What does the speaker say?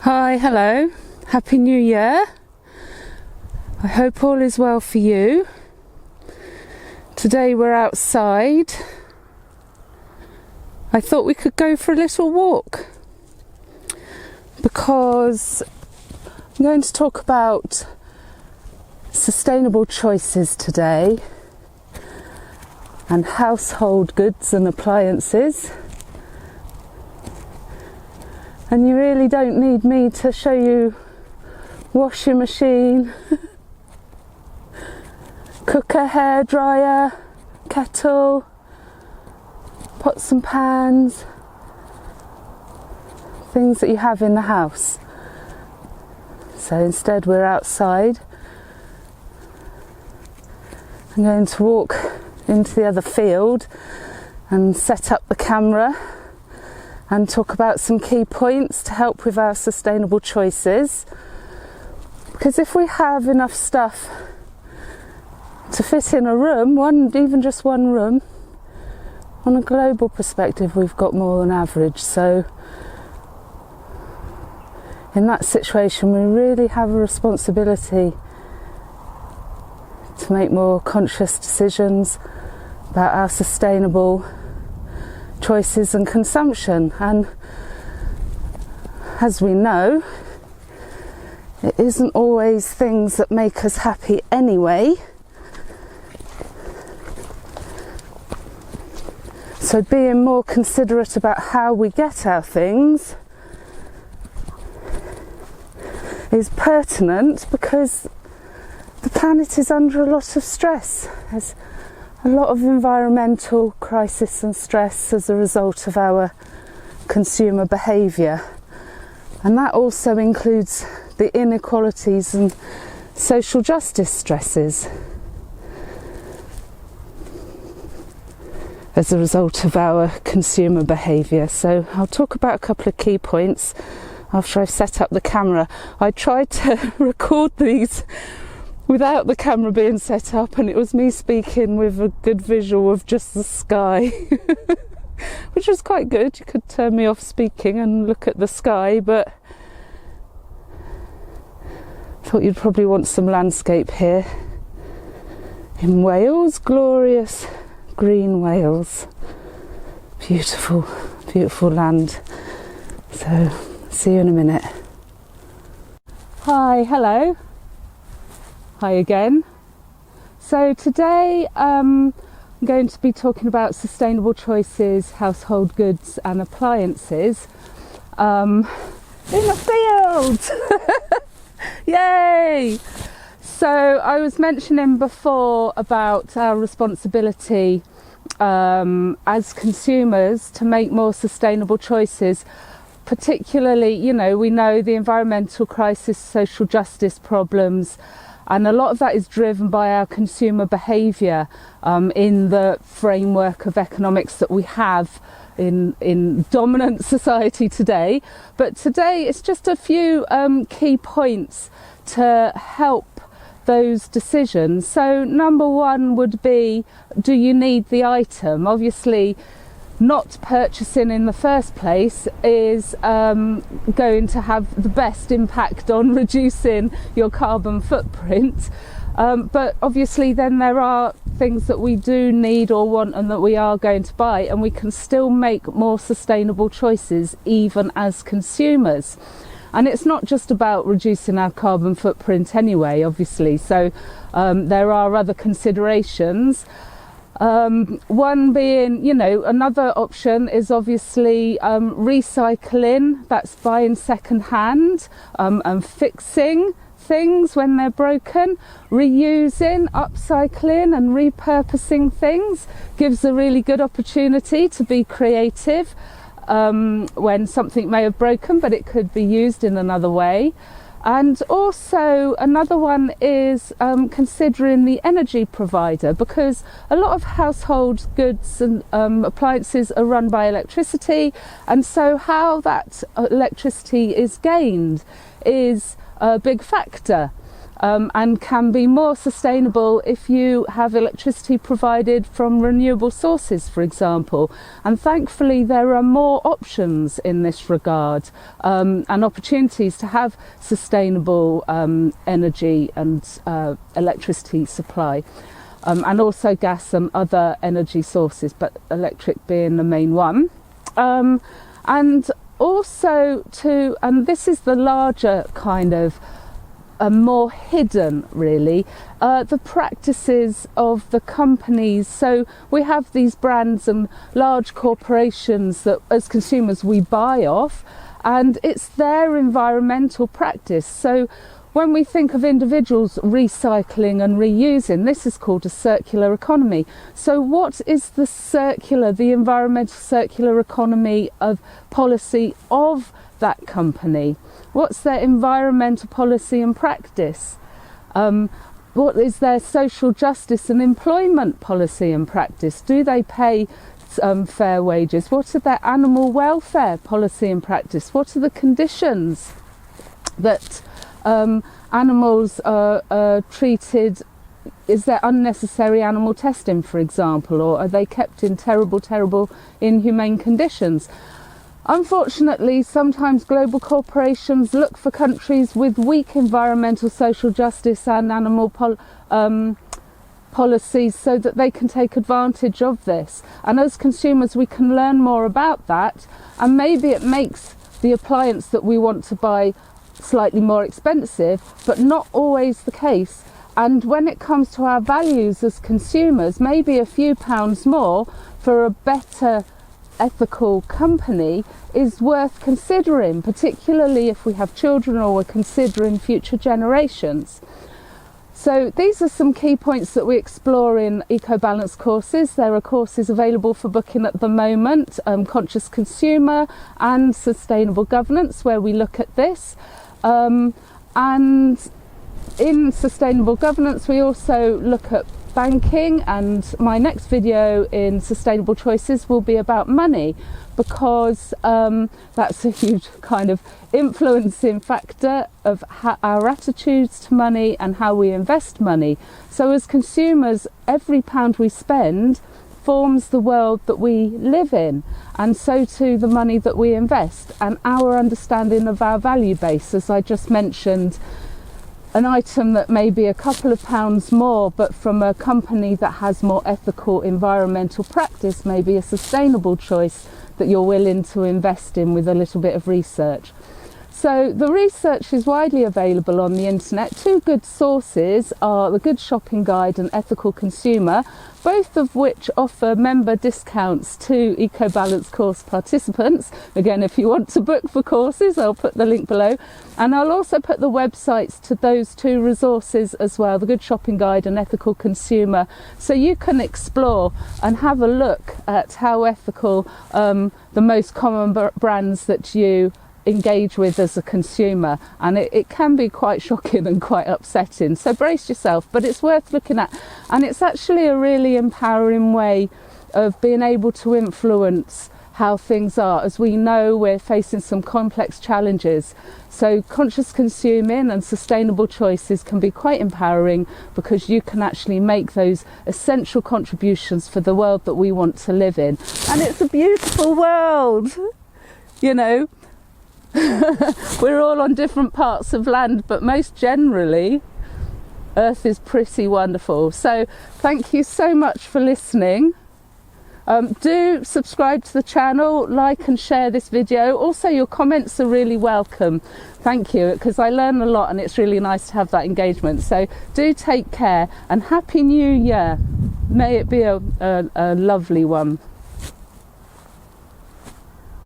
Hi, hello, Happy New Year. I hope all is well for you. Today we're outside. I thought we could go for a little walk because I'm going to talk about sustainable choices today and household goods and appliances. And you really don't need me to show you washing machine, cooker, hairdryer, kettle, pots and pans, things that you have in the house. So instead we're outside. I'm going to walk into the other field and set up the camera and talk about some key points to help with our sustainable choices. Because if we have enough stuff to fit in a room, even just one room, on a global perspective we've got more than average. So in that situation we really have a responsibility to make more conscious decisions about our sustainable choices and consumption. And as we know, it isn't always things that make us happy anyway. So being more considerate about how we get our things is pertinent because the planet is under a lot of stress. There's a lot of environmental crisis and stress as a result of our consumer behaviour, and that also includes the inequalities and social justice stresses as a result of our consumer behaviour. So I'll talk about a couple of key points after I've set up the camera. I tried to record these without the camera being set up, and it was me speaking with a good visual of just the sky which was quite good. You could turn me off speaking and look at the sky, but I thought you'd probably want some landscape here in Wales. Glorious green Wales, beautiful, beautiful land. So see you in a minute. Hi, hello. Hi again. So today I'm going to be talking about sustainable choices, household goods and appliances in the field. Yay! So I was mentioning before about our responsibility as consumers to make more sustainable choices, particularly, we know the environmental crisis, social justice problems, and a lot of that is driven by our consumer behaviour in the framework of economics that we have in dominant society today. But today it's just a few key points to help those decisions. So number one would be, do you need the item? Obviously, not purchasing in the first place is going to have the best impact on reducing your carbon footprint, but obviously then there are things that we do need or want and that we are going to buy, and we can still make more sustainable choices even as consumers. And it's not just about reducing our carbon footprint anyway, obviously, so there are other considerations. One being, another option is obviously recycling. That's buying second hand and fixing things when they're broken. Reusing, upcycling and repurposing things gives a really good opportunity to be creative when something may have broken but it could be used in another way. And also another one is considering the energy provider, because a lot of household goods and appliances are run by electricity, and so how that electricity is gained is a big factor. and can be more sustainable if you have electricity provided from renewable sources, for example. And thankfully there are more options in this regard, and opportunities to have sustainable energy and electricity supply, and also gas and other energy sources, but electric being the main one. And also and this is the larger kind of more hidden, really, the practices of the companies. So we have these brands and large corporations that as consumers we buy off, and it's their environmental practice. So when we think of individuals recycling and reusing, this is called a circular economy. So what is the environmental circular economy of policy of that company? What's their environmental policy and practice? What is their social justice and employment policy and practice? Do they pay fair wages? What are their animal welfare policy and practice? What are the conditions that animals are treated? Is there unnecessary animal testing, for example, or are they kept in terrible, inhumane conditions? Unfortunately, sometimes global corporations look for countries with weak environmental, social justice and animal policies so that they can take advantage of this. And as consumers, we can learn more about that, and maybe it makes the appliance that we want to buy slightly more expensive, but not always the case. And when it comes to our values as consumers, maybe a few pounds more for a better ethical company is worth considering, particularly if we have children or we're considering future generations. So these are some key points that we explore in Ecobalance Courses. There are courses available for booking at the moment, Conscious Consumer and Sustainable Governance, where we look at this. And in Sustainable Governance we also look at banking, and my next video in Sustainable Choices will be about money, because that's a huge kind of influencing factor of our attitudes to money and how we invest money. So as consumers, every pound we spend forms the world that we live in, and so too the money that we invest, and our understanding of our value base. As I just mentioned, an item that may be a couple of pounds more, but from a company that has more ethical environmental practice, may be a sustainable choice that you're willing to invest in with a little bit of research. So the research is widely available on the internet. Two good sources are the Good Shopping Guide and Ethical Consumer, both of which offer member discounts to Ecobalance course participants. Again, if you want to book for courses, I'll put the link below. And I'll also put the websites to those two resources as well, the Good Shopping Guide and Ethical Consumer, so you can explore and have a look at how ethical the most common brands that you engage with as a consumer, and it can be quite shocking and quite upsetting, so brace yourself, but it's worth looking at, and it's actually a really empowering way of being able to influence how things are. As we know, we're facing some complex challenges, so conscious consuming and sustainable choices can be quite empowering, because you can actually make those essential contributions for the world that we want to live in. And it's a beautiful world, you know. We're all on different parts of land, but most generally Earth is pretty wonderful. So thank you so much for listening. Do subscribe to the channel, like and share this video. Also, your comments are really welcome. Thank you, because I learn a lot and it's really nice to have that engagement. So do take care, and Happy New Year. May it be a lovely one.